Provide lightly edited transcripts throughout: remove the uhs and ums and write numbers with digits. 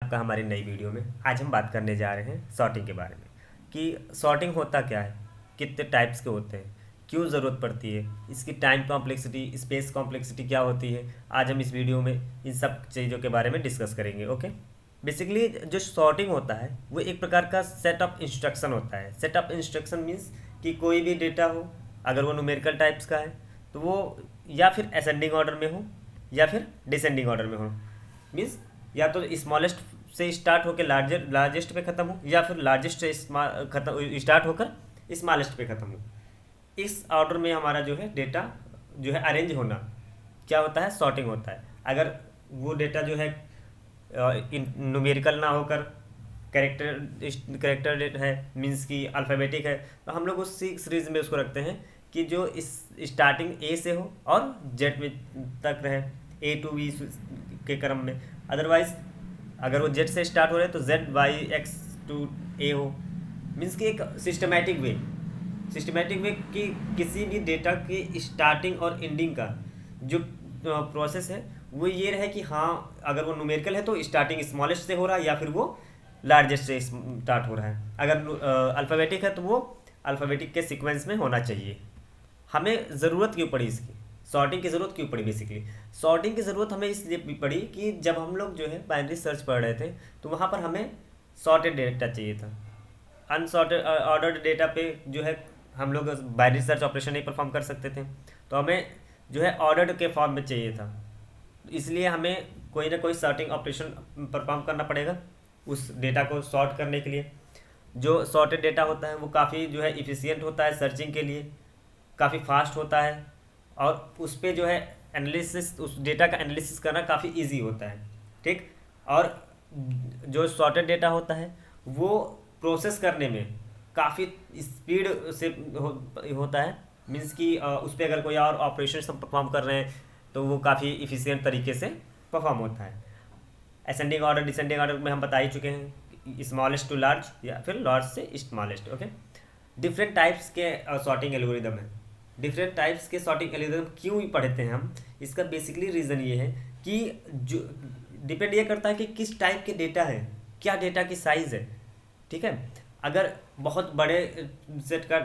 आपका हमारी नई वीडियो में आज हम बात करने जा रहे हैं सॉर्टिंग के बारे में कि सॉर्टिंग होता क्या है, कितने टाइप्स के होते हैं, क्यों ज़रूरत पड़ती है, इसकी टाइम कॉम्प्लेक्सिटी, स्पेस कॉम्प्लेक्सिटी क्या होती है। आज हम इस वीडियो में इन सब चीज़ों के बारे में डिस्कस करेंगे। ओके, बेसिकली जो सॉर्टिंग होता है वो एक प्रकार का सेट ऑफ इंस्ट्रक्शन होता है। सेट ऑफ इंस्ट्रक्शन मीन्स कि कोई भी डेटा हो, अगर वो न्यूमेरिकल टाइप्स का है तो वो या फिर असेंडिंग ऑर्डर में हो या फिर डिसेंडिंग ऑर्डर में हो। मीन्स या तो स्मॉलेस्ट से स्टार्ट होकर लार्जेस्ट पे ख़त्म हो या फिर लार्जेस्ट से खत्म स्टार्ट होकर स्मॉलेस्ट पे ख़त्म हो। इस ऑर्डर में हमारा जो है डेटा जो है अरेंज होना क्या होता है, सॉर्टिंग होता है। अगर वो डेटा जो है न्यूमेरिकल ना होकर करेक्टर है, मीन्स की अल्फ़ाबेटिक है, तो हम लोग उसी सीरीज में उसको रखते हैं कि जो इस स्टार्टिंग ए से हो और जेड में तक रहे, ए टू बी के क्रम में। अदरवाइज अगर वो जेड से स्टार्ट हो रहे हैं तो जेड वाई एक्स टू ए हो। मीन्स कि एक सिस्टमेटिक वे कि किसी भी डेटा के स्टार्टिंग और एंडिंग का जो प्रोसेस है वो ये रहे कि हाँ, अगर वो न्यूमेरिकल है तो स्टार्टिंग स्मॉलेस्ट से हो रहा है या फिर वो लार्जेस्ट से स्टार्ट हो रहा है। अगर अल्फ़ाबेटिक है तो वो अल्फ़ाबेटिक के सीक्वेंस में होना चाहिए। हमें ज़रूरत क्यों पड़ी इसकी, सॉर्टिंग की ज़रूरत क्यों पड़ी? बेसिकली सॉर्टिंग की ज़रूरत हमें इसलिए पड़ी कि जब हम लोग जो है बाइनरी सर्च पढ़ रहे थे तो वहाँ पर हमें सॉर्टेड डेटा चाहिए था। अनसॉर्टेड ऑर्डर्ड डेटा पे जो है हम लोग बाइनरी सर्च ऑपरेशन नहीं परफॉर्म कर सकते थे, तो हमें जो है ऑर्डर्ड के फॉर्म में चाहिए था। इसलिए हमें कोई ना कोई सॉर्टिंग ऑपरेशन परफॉर्म करना पड़ेगा उस डेटा को सॉर्ट करने के लिए। जो सॉर्टेड डेटा होता है वो काफ़ी जो है इफ़िशियंट होता है, सर्चिंग के लिए काफ़ी फास्ट होता है और उस पर जो है एनालिसिस, उस डेटा का एनालिसिस करना काफ़ी इजी होता है। ठीक, और जो सॉर्टेड डेटा होता है वो प्रोसेस करने में काफ़ी स्पीड से होता है। मीन्स कि उस पर अगर कोई और ऑपरेशन हम परफॉर्म कर रहे हैं तो वो काफ़ी इफ़िशियंट तरीके से परफॉर्म होता है। असेंडिंग ऑर्डर डिसेंडिंग ऑर्डर में हम बता ही चुके हैं, स्मॉलेस्ट टू लार्ज या फिर लार्ज से स्मॉलेस्ट। ओके, डिफरेंट टाइप्स के सॉर्टिंग एल्गोरिदम है। डिफरेंट टाइप्स के सॉर्टिंग एल्गोरिदम क्यों पढ़ते हैं हम, इसका बेसिकली रीज़न ये है कि जो डिपेंड ये करता है कि किस टाइप के डेटा है, क्या डेटा की साइज़ है। ठीक है, अगर बहुत बड़े सेट का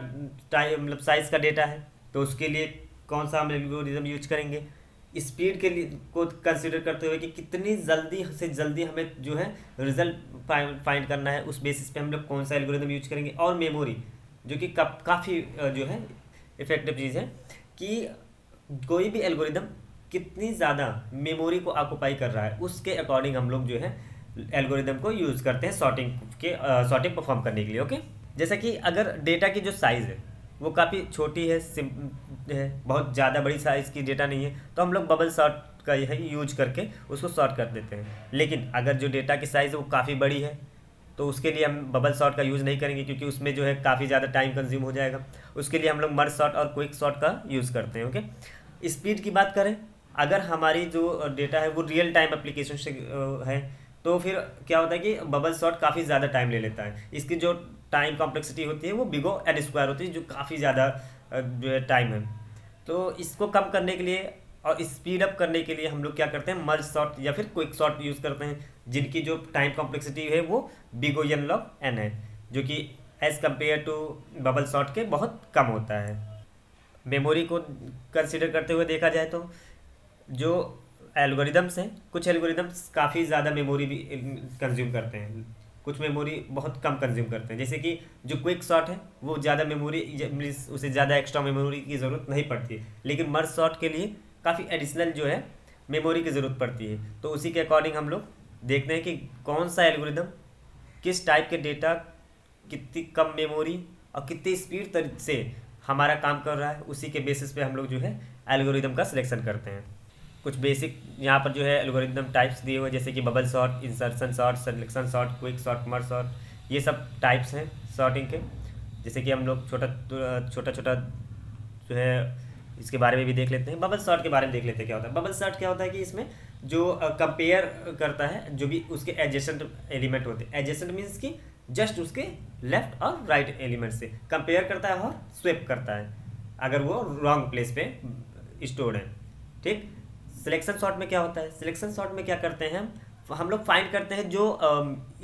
टाइम मतलब साइज़ का डेटा है तो उसके लिए कौन सा हम एल्गोरिदम यूज करेंगे, स्पीड के लिए को कंसिडर करते हुए कि कितनी जल्दी से जल्दी हमें जो है रिजल्ट फाइंड करना है, उस बेसिस पे हम लोग कौन सा एल्गोरिदम यूज करेंगे। और मेमोरी जो कि काफ़ी जो है इफेक्टिव चीज़ है कि कोई भी एल्गोरिदम कितनी ज़्यादा मेमोरी को ऑक्युपाई कर रहा है उसके अकॉर्डिंग हम लोग जो है एल्गोरिदम को यूज़ करते हैं सॉर्टिंग परफॉर्म करने के लिए। ओके, जैसा कि अगर डेटा की जो साइज़ है वो काफ़ी छोटी है, बहुत ज़्यादा बड़ी साइज़ की डेटा नहीं है, तो हम लोग बबल सॉर्ट का यही यूज करके उसको सॉर्ट कर देते हैं। लेकिन अगर जो डेटा की साइज़ है वो काफ़ी बड़ी है तो उसके लिए हम बबल सॉर्ट का यूज़ नहीं करेंगे क्योंकि उसमें जो है काफ़ी ज़्यादा टाइम कंज्यूम हो जाएगा। उसके लिए हम लोग मर्ज सॉर्ट और क्विक सॉर्ट का यूज़ करते हैं। ओके, स्पीड की बात करें, अगर हमारी जो डेटा है वो रियल टाइम एप्लीकेशन से है तो फिर क्या होता है कि बबल सॉर्ट काफ़ी ज़्यादा टाइम ले लेता है। इसकी जो टाइम कॉम्प्लेक्सिटी होती है वो बिगो एन स्क्वायर होती है, जो काफ़ी ज़्यादा जो है टाइम है। तो इसको कम करने के लिए और स्पीड अप करने के लिए हम लोग क्या करते हैं, मर्ज सॉर्ट या फिर क्विक सॉर्ट यूज़ करते हैं, जिनकी जो टाइम कॉम्प्लेक्सिटी है वो बिगो एन लॉग एन है, जो कि as compare to bubble sort के बहुत कम होता है। मेमोरी को कंसिडर करते हुए देखा जाए तो जो एल्गोरिदम्स हैं, कुछ एल्गोरिदम्स काफ़ी ज़्यादा मेमोरी भी कंज्यूम करते हैं, कुछ मेमोरी बहुत कम कंज्यूम करते हैं। जैसे कि जो क्विक शॉट है वो ज़्यादा मेमोरी, उसे ज़्यादा एक्स्ट्रा मेमोरी की ज़रूरत नहीं पड़ती है, लेकिन मर्ज शॉट के लिए काफ़ी एडिशनल जो है मेमोरी की ज़रूरत पड़ती है। तो उसी के अकॉर्डिंग हम लोग देखते हैं कि कौन सा एल्गोरिदम किस टाइप के डेटा कितनी कम मेमोरी और कितनी स्पीड से हमारा काम कर रहा है, उसी के बेसिस पे हम लोग जो है एल्गोरिदम का सिलेक्शन करते हैं। कुछ बेसिक यहाँ पर जो है एल्गोरिदम टाइप्स दिए हुए जैसे कि bubble sort, insertion sort, selection sort, quick sort, merge sort, ये सब टाइप्स हैं सॉर्टिंग के। जैसे कि हम लोग छोटा जो है इसके बारे में भी देख लेते हैं। बबल सॉर्ट के बारे में देख लेते हैं क्या होता है। बबल सॉर्ट क्या होता है कि इसमें जो कंपेयर करता है जो भी उसके एडजेसेंट एलिमेंट होते हैं। एडजेसेंट मीन्स कि जस्ट उसके लेफ्ट और राइट एलिमेंट से कंपेयर करता है और स्वेप करता है अगर वो रॉन्ग प्लेस पे स्टोर्ड है। ठीक, सिलेक्शन सॉर्ट में क्या होता है, सिलेक्शन सॉर्ट में क्या करते हैं हम, हम लोग फाइंड करते हैं जो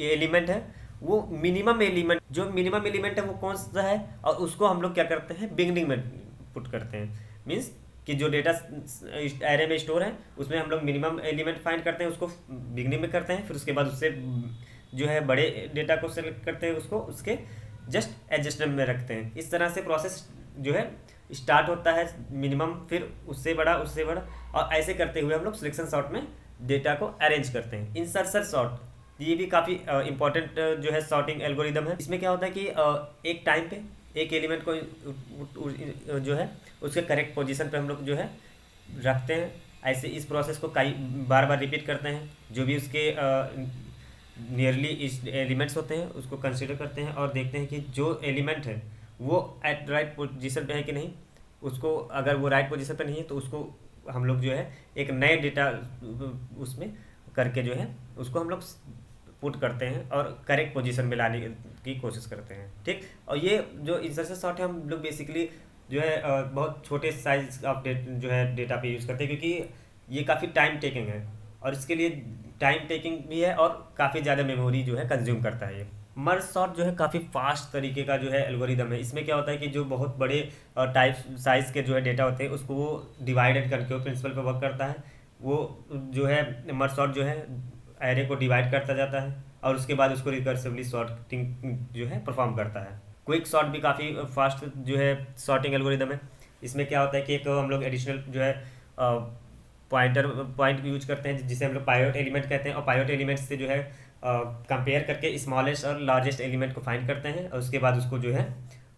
एलिमेंट है वो मिनिमम एलिमेंट, जो मिनिमम एलिमेंट है वो कौन सा है, और उसको हम लोग क्या करते हैं बिगनिंग में पुट करते हैं। मीन्स कि जो डेटा एरे में स्टोर है उसमें हम लोग मिनिमम एलिमेंट फाइंड करते हैं, उसको बिगनिंग में करते हैं, फिर उसके बाद उससे जो है बड़े डेटा को सेलेक्ट करते हैं, उसको उसके जस्ट एडजस्टमेंट में रखते हैं। इस तरह से प्रोसेस जो है स्टार्ट होता है मिनिमम, फिर उससे बड़ा उससे बड़ा, और ऐसे करते हुए हम लोग सिलेक्शन सॉर्ट में डेटा को अरेंज करते हैं। इंसर्शन सॉर्ट ये भी काफ़ी इंपॉर्टेंट जो है सॉर्टिंग एल्गोरिदम है। इसमें क्या होता है कि एक टाइम पे एक एलिमेंट को जो है उसके करेक्ट पोजीशन पे हम लोग जो है रखते हैं। ऐसे इस प्रोसेस को कई बार बार रिपीट करते हैं, जो भी उसके नियरली एलिमेंट्स होते हैं उसको कंसिडर करते हैं और देखते हैं कि जो एलिमेंट है वो एट राइट पोजीशन पे है कि नहीं। उसको अगर वो राइट पोजीशन पे नहीं है तो उसको हम लोग जो है एक नए डेटा उसमें करके जो है उसको हम लोग पुट करते हैं और करेक्ट पोजीशन में लाने की कोशिश करते हैं। ठीक, और ये जो इंसर्शन सॉर्ट है हम लोग बेसिकली जो है बहुत छोटे साइज ऑफ जो है डेटा पे यूज़ करते हैं, क्योंकि ये काफ़ी टाइम टेकिंग है और इसके लिए टाइम टेकिंग भी है और काफ़ी ज़्यादा मेमोरी जो है कंज्यूम करता है। ये मर्ज सॉर्ट जो है काफ़ी फास्ट तरीके का जो है एल्गोरिदम है। इसमें क्या होता है कि जो बहुत बड़े टाइप साइज़ के जो है डेटा होते हैं उसको वो डिवाइडेड करके वो प्रिंसिपल पे वर्क करता है। वो जो है मर्ज सॉर्ट जो है एरे को डिवाइड करता जाता है और उसके बाद उसको रिकर्सिवली सॉर्टिंग जो है परफॉर्म करता है। क्विक सॉर्ट भी काफ़ी फास्ट जो है सॉर्टिंग एल्गोरिदम है। इसमें क्या होता है कि एक हम लोग एडिशनल जो है पॉइंट यूज करते हैं जिसे हम लोग पाइवट एलिमेंट कहते हैं, और पाइवट एलिमेंट से जो है कंपेयर करके स्मॉलेस्ट और लार्जेस्ट एलिमेंट को फाइंड करते हैं और उसके बाद उसको जो है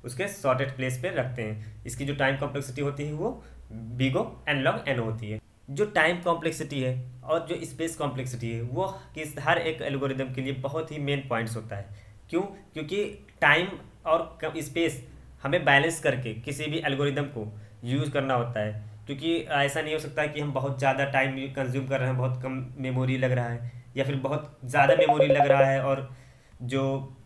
उसके सॉर्टेड प्लेस पे रखते हैं। इसकी जो टाइम कॉम्प्लेक्सिटी होती है वो बिगो एन लॉग एन होती है। जो टाइम कॉम्प्लेक्सिटी है और जो स्पेस कॉम्प्लेक्सिटी है वो किस हर एक एल्गोरिदम के लिए बहुत ही मेन पॉइंट्स होता है। क्यों? क्योंकि टाइम और स्पेस हमें बैलेंस करके किसी भी एल्गोरिदम को यूज़ करना होता है, क्योंकि ऐसा नहीं हो सकता कि हम बहुत ज़्यादा टाइम कंज्यूम कर रहे हैं, बहुत कम मेमोरी लग रहा है, या फिर बहुत ज़्यादा मेमोरी लग रहा है और जो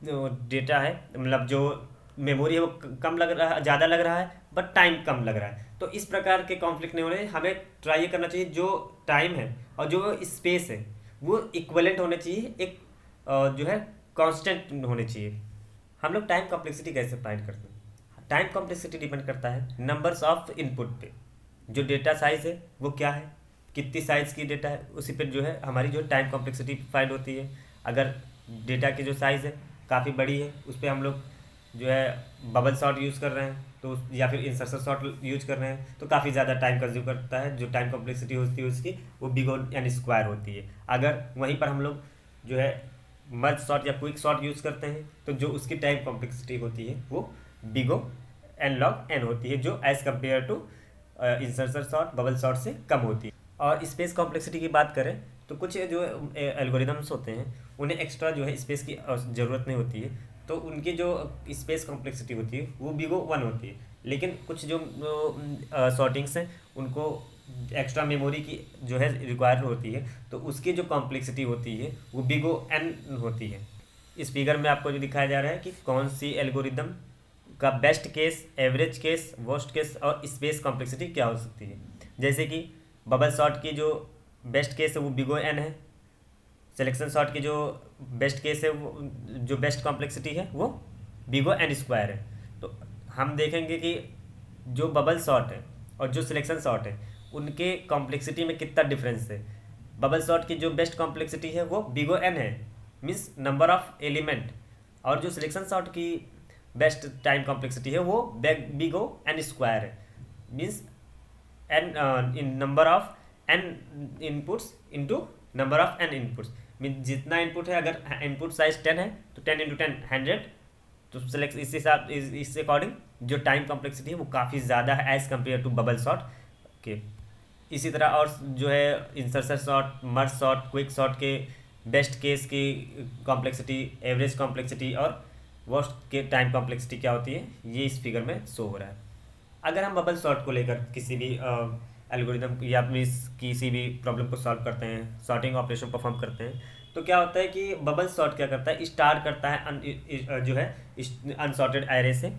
डेटा है मतलब जो मेमोरी है वो कम लग रहा है, ज़्यादा लग रहा है बट टाइम कम लग रहा है। तो इस प्रकार के कॉन्फ्लिक्ट नहीं हो रहे। हमें ट्राई करना चाहिए जो टाइम है और जो स्पेस है वो इक्वलेंट होने चाहिए, एक जो है कांस्टेंट होने चाहिए। हम लोग टाइम कॉम्प्लेक्सिटी कैसे फाइंड करते हैं? टाइम कॉम्प्लेक्सिटी डिपेंड करता है नंबर्स ऑफ इनपुट पे। जो डेटा साइज़ है वो क्या है, कितनी साइज़ की डेटा है, उसी पर जो है हमारी जो टाइम कॉम्प्लेक्सिटी फाइंड होती है। अगर डेटा की जो साइज़ है काफ़ी बड़ी है उस पर हम लोग जो है बबल सॉर्ट यूज़ कर रहे हैं तो या फिर इंसर्शन सॉर्ट यूज कर रहे हैं तो काफ़ी ज़्यादा टाइम कंज्यूम करता है। जो टाइम कॉम्प्लेक्सिटी होती है उसकी वो बिग एन स्क्वायर होती है। अगर वहीं पर हम लोग जो है मर्ज सॉर्ट या क्विक सॉर्ट यूज़ करते हैं तो जो उसकी टाइम कॉम्प्लेक्सिटी होती है वो बिगो एन लॉग एन होती है, जो as compare to insertion sort bubble sort से कम होती है। और स्पेस कॉम्प्लेक्सिटी की बात करें तो कुछ जो एल्गोरिदम्स होते हैं उन्हें एक्स्ट्रा जो है स्पेस की ज़रूरत नहीं होती है, तो उनकी जो स्पेस कॉम्प्लेक्सिटी होती है वो बिगो 1 होती है। लेकिन कुछ जो सॉर्टिंग्स हैं उनको एक्स्ट्रा मेमोरी की जो है रिक्वायर होती है, तो उसकी जो कॉम्प्लेक्सिटी होती है वो बिगो एन होती है। इस फिगर में आपको जो दिखाया जा रहा है कि कौन सी एल्गोरिदम का best case, average case, worst case और स्पेस कॉम्प्लेक्सिटी क्या हो सकती है। जैसे कि बबल सॉर्ट की जो बेस्ट केस है वो बिगो एन है, सिलेक्शन सॉर्ट की जो बेस्ट केस है वो जो बेस्ट कॉम्प्लेक्सिटी है वो बिगो एन स्क्वायर है। तो हम देखेंगे कि जो बबल सॉर्ट है और जो सिलेक्शन सॉर्ट है उनके कॉम्प्लेक्सिटी में कितना डिफरेंस है। बबल सॉर्ट की जो बेस्ट कॉम्प्लेक्सिटी है वो बिगो एन है, मीन्स नंबर ऑफ एलिमेंट, और जो सिलेक्शन सॉर्ट की बेस्ट टाइम कॉम्प्लेक्सिटी है वो बिगो एन स्क्वायर है, means n in number of n inputs into number of n inputs. Mean जितना इनपुट है, अगर इनपुट साइज 10 है तो 10 इंटू 10 100, तो सिलेक्ट इस हिसाब इससे अकॉर्डिंग जो टाइम कॉम्प्लेक्सिटी है वो काफ़ी ज़्यादा है as compare to bubble sort के। इसी तरह और जो है insertion sort, merge sort, quick sort के बेस्ट केस की कॉम्प्लेक्सिटी, एवरेज कॉम्प्लेक्सिटी और वर्स्ट के टाइम कॉम्प्लेक्सिटी क्या होती है ये इस फिगर में शो हो रहा है। अगर हम बबल सॉर्ट को लेकर किसी भी एल्गोरिदम या किसी भी प्रॉब्लम को सॉल्व करते हैं, सॉर्टिंग ऑपरेशन परफॉर्म करते हैं, तो क्या होता है कि बबल सॉर्ट क्या करता है, स्टार्ट करता है जो है अनसॉर्टेड एरे से,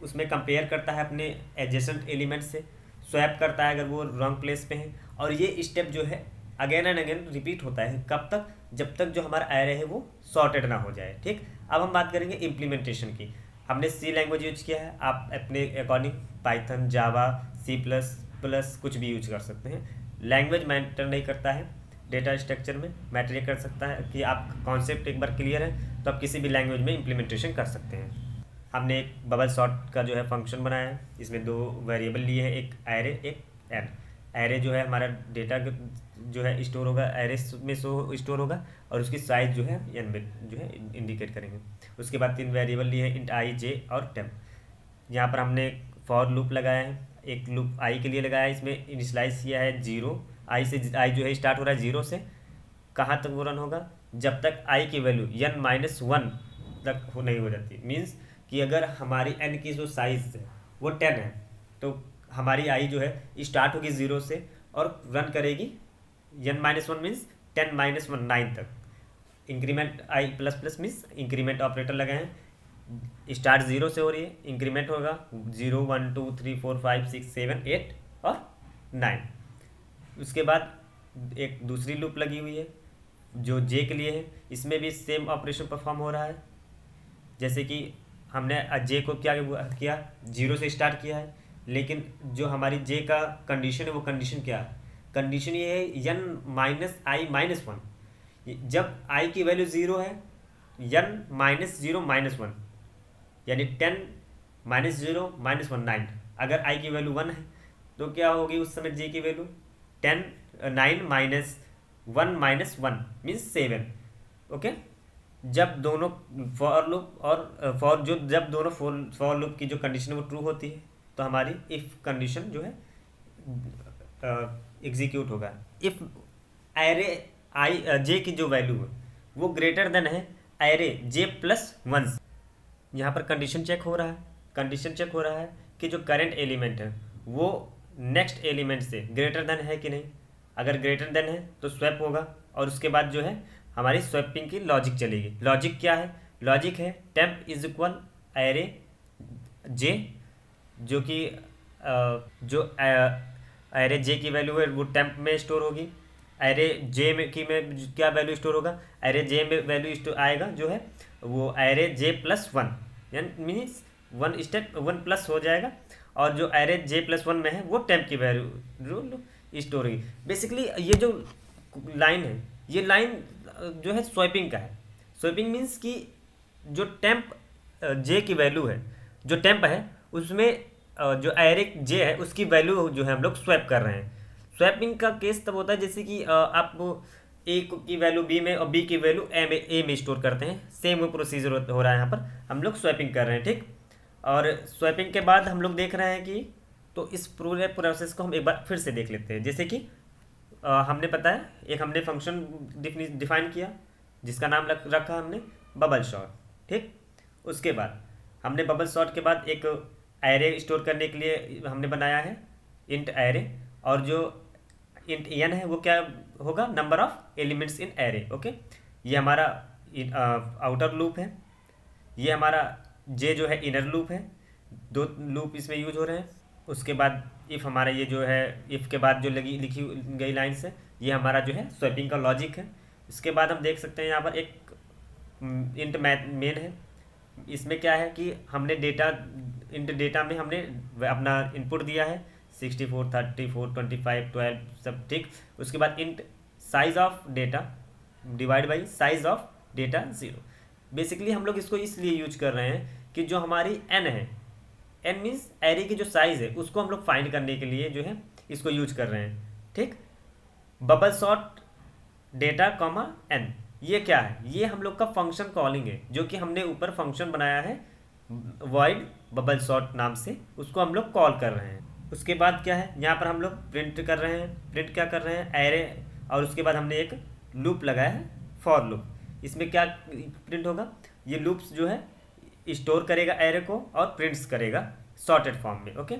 उसमें कंपेयर करता है अपने एडजेसेंट एलिमेंट से, स्वैप करता है अगर वो रॉन्ग प्लेस पे हैं, और ये स्टेप जो है अगेन एंड अगेन रिपीट होता है। कब तक? जब तक जो हमारा एरे है वो सॉर्टेड ना हो जाए। ठीक, अब हम बात करेंगे इम्प्लीमेंटेशन की। हमने सी लैंग्वेज यूज किया है, आप अपने अकॉर्डिंग पाइथन, जावा, C++ कुछ भी यूज कर सकते हैं। लैंग्वेज मैटर नहीं करता है, डेटा स्ट्रक्चर में मैटर ये कर सकता है कि आप कॉन्सेप्ट एक बार क्लियर है तो आप किसी भी लैंग्वेज में इम्प्लीमेंटेशन कर सकते हैं। हमने एक बबल सॉर्ट का जो है फंक्शन बनाया है, इसमें 2 वेरिएबल लिए हैं, एक एरे एक एन। एरे जो है हमारा डेटा जो है स्टोर होगा, एरे में स्टोर होगा और उसकी साइज जो है एन में जो है इंडिकेट करेंगे। उसके बाद 3 वेरिएबल लिए हैं, इंट आई, जे और टेम्प। यहाँ पर हमने फॉर लूप लगाया है, एक लूप आई के लिए लगाया है, इसमें इनिशलाइज किया है 0। आई से आई जो है स्टार्ट हो रहा है 0 से, कहाँ तक वो रन होगा? जब तक आई की वैल्यू n-1 तक नहीं हो जाती। मीन्स कि अगर हमारी n की जो साइज है वो 10 है तो हमारी आई जो है स्टार्ट होगी 0 से और रन करेगी n-1 मीन्स 10-1 9 तक। Increment i plus plus means increment operator लगाए हैं, स्टार्ट 0 से हो रही है, इंक्रीमेंट होगा 0 1 2 3 4 5 6 7 8 और 9। उसके बाद एक दूसरी लूप लगी हुई है जो जे के लिए है, इसमें भी सेम ऑपरेशन परफॉर्म हो रहा है। जैसे कि हमने जे को क्या किया, 0 से स्टार्ट किया है, लेकिन जो हमारी जे का कंडीशन है वो कंडीशन क्या है? कंडीशन ये है n-i-1। जब i की वैल्यू 0 है, n-0-1 यानी 10-0-1 9। अगर i की वैल्यू 1 है तो क्या होगी उस समय j की वैल्यू 9-1-1 मीन्स 7। ओके, जब दोनों फॉर लूप और जब दोनों फॉर लूप की जो कंडीशन है वो ट्रू होती है तो हमारी इफ कंडीशन जो है एग्जीक्यूट होगा। इफ एरे आई जे की जो वैल्यू है वो ग्रेटर देन है एरे j+1। यहाँ पर कंडीशन चेक हो रहा है कि जो करंट एलिमेंट है वो नेक्स्ट एलिमेंट से ग्रेटर देन है कि नहीं। अगर ग्रेटर देन है तो स्वैप होगा और उसके बाद जो है हमारी स्वैपिंग की लॉजिक चलेगी। लॉजिक क्या है? लॉजिक है टेम्प इज इक्वल एरे जे, जो कि जो एरे जे की वैल्यू है वो टेम्प में स्टोर होगी। एरे जे में क्या वैल्यू स्टोर होगा? एरे जे में वैल्यू आएगा जो है वो एरे j+1 यानी मीन्स 1 स्टेप 1 प्लस हो जाएगा, और जो एरे j+1 में है वो टेम्प की वैल्यू स्टोर होगी। बेसिकली ये जो लाइन है, ये लाइन जो है स्वैपिंग का है। स्वैपिंग मीन्स कि जो टेम्प जे की वैल्यू है, जो टेम्प है उसमें जो एरे जे है उसकी वैल्यू जो है हम लोग स्वैप कर रहे हैं। स्वैपिंग का केस तब होता है जैसे कि आप ए की वैल्यू बी में और बी की वैल्यू ए में स्टोर करते हैं। सेम वो प्रोसीजर हो रहा है, यहाँ पर हम लोग स्वैपिंग कर रहे हैं। ठीक, और स्वैपिंग के बाद हम लोग देख रहे हैं कि तो इस पूरे प्रोसेस को हम एक बार फिर से देख लेते हैं। जैसे कि हमने पता है एक हमने फंक्शन डिफाइन किया जिसका नाम रखा हमने बबल सॉर्ट। ठीक, उसके बाद हमने बबल सॉर्ट के बाद एक एरे स्टोर करने के लिए हमने बनाया है इंट एरे, और जो इंट n है वो क्या होगा? Number of elements in array. Okay, ये हमारा आउटर लूप है, ये हमारा जे जो है इनर लूप है। 2 लूप इसमें यूज हो रहे हैं। उसके बाद इफ़ हमारा ये जो है इफ़ के बाद जो लिखी गई लाइन्स है ये हमारा जो है स्वैपिंग का लॉजिक है। इसके बाद हम देख सकते हैं यहाँ पर एक इंट मेन है। इसमें क्या है कि हमने इंट डेटा में हमने अपना इनपुट दिया है 64 34 25 12 सब। ठीक, उसके बाद int size of data divide by size of data 0। Basically हम लोग इसको इसलिए यूज कर रहे हैं कि जो हमारी n है, n मीन्स एरे की जो साइज है उसको हम लोग फाइंड करने के लिए जो है इसको यूज कर रहे हैं। ठीक, bubble sort data comma n, ये क्या है? ये हम लोग का फंक्शन कॉलिंग है जो कि हमने ऊपर फंक्शन बनाया है वॉइड बबल सॉर्ट नाम से, उसको हम लोग कॉल कर रहे हैं। उसके बाद क्या है, यहाँ पर हम लोग प्रिंट कर रहे हैं। प्रिंट क्या कर रहे हैं? एरे, और उसके बाद हमने एक लूप लगाया है फॉर लूप। इसमें क्या प्रिंट होगा? ये लूप्स जो है स्टोर करेगा एरे को और प्रिंट्स करेगा सॉर्टेड फॉर्म में। ओके,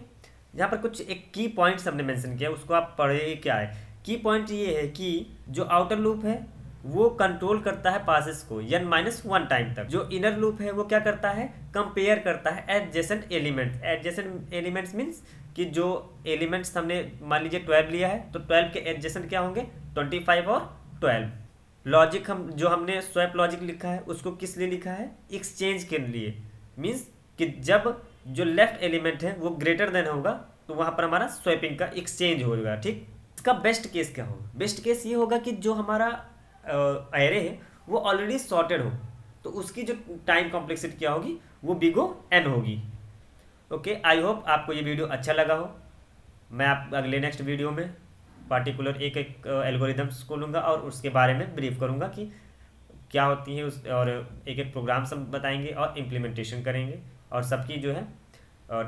यहाँ पर कुछ एक की पॉइंट्स हमने मेंशन किया, उसको आप पढ़िए क्या है। की पॉइंट ये है कि जो आउटर लूप है वो कंट्रोल करता है पासेस को n-1 टाइम तक। जो इनर लूप है वो क्या करता है? कंपेयर करता है adjacent elements. Adjacent elements means कि जो एलिमेंट्स हमने मान लीजिए 12 लिया है तो 12 के एडजेसेंट क्या होंगे 25 और 12। लॉजिक हमने स्वैप लॉजिक लिखा है उसको किस लिए लिखा है, एक्सचेंज के लिए। मीन्स कि जब जो लेफ्ट एलिमेंट है वो ग्रेटर देन होगा तो वहाँ पर हमारा स्वैपिंग का एक्सचेंज होगा। ठीक, इसका बेस्ट केस क्या होगा, बेस्ट केस ये होगा कि जो हमारा एरे है वो ऑलरेडी सॉर्टेड हो, तो उसकी जो टाइम कॉम्प्लेक्सिटी क्या होगी वो बिगो n होगी। ओके, आई होप आपको ये वीडियो अच्छा लगा हो। मैं आप अगले नेक्स्ट वीडियो में पार्टिकुलर एक एक एल्गोरिदम्स को लूँगा और उसके बारे में ब्रीफ करूँगा कि क्या होती है उस, और एक एक प्रोग्राम्स हम बताएंगे और इम्प्लीमेंटेशन करेंगे, और सबकी जो है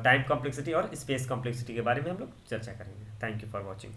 टाइम कॉम्प्लेक्सिटी और स्पेस कॉम्प्लेक्सिटी के बारे में हम लोग चर्चा करेंगे। Thank you for watching.